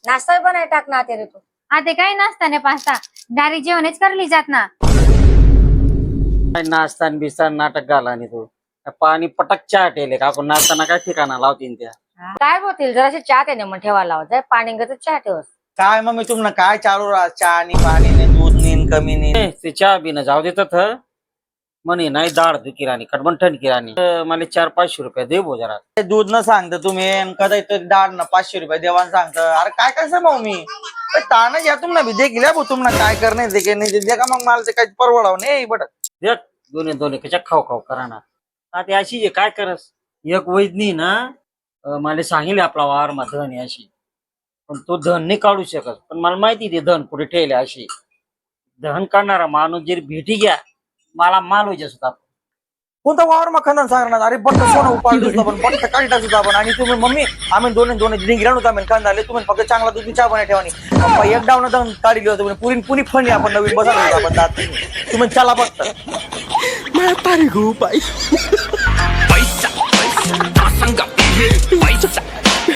नाश्ता बनाय टाक ना तेरे तू आते काय नाश्ता नाही पास्ता डायरेक्ट जेवणच करली जात ना नाश्ता बिस्ता नाटक घाला आणि तू पाणी पटक चहा टेले का आपण नाश्ताना काय ठिकाणा लावतीन त्या काय बोलतील जराशी चहा त्याने मग ठेवायला लावत जाय पाणी गत चहा ठेवस काय मग मी तुम्हाला काय चालू राहा चहा आणि पाणी नाही दूध नाही कमी नाही ते चहा बिन जाऊ देतात म्हणे नाही दाढ किराणी कडबंठण किराणी मला 400-500 रुपये दे भो जरा ते दूध न सांगता तुम्ही कधी तरी डाळ ना 500 रुपये देवान सांगतं अरे काय कसं भाऊ मी ताण घ्या तुम्हाला भी देखील भाऊ तुम्हाला काय करणे दे नाही दे का मग मला ते काही परवडाव नाही बट देख दोन्ही कशा खाऊ करा ना आता अशी जे काय करस एक वैदनी ना मला सांगितले आपला वावर धन अशी पण तो धन नाही काढू शकत पण मला माहिती ते धन कुठे ठेवले अशी धन काढणारा माणूस जरी भेटी घ्या मला माल व्हायचे सुद्धा कोणता वावर मग खंदन सांगणार अरे बट सोनं उपाड दिसतो पण बट काढता सुद्धा आपण आणि तुम्ही मम्मी आम्ही दोन डिंगरा होता आम्ही कांदाले तुम्ही फक्त चांगला दूध चहा बनाय ठेवानी पप्पा एक डाऊन जाऊन काढली होती पुरी पुरी फंडी आपण नवीन बसा आपण दात तुम्ही चला फक्त Mata nih gue, Pak. Paisa, paisa, pasang gak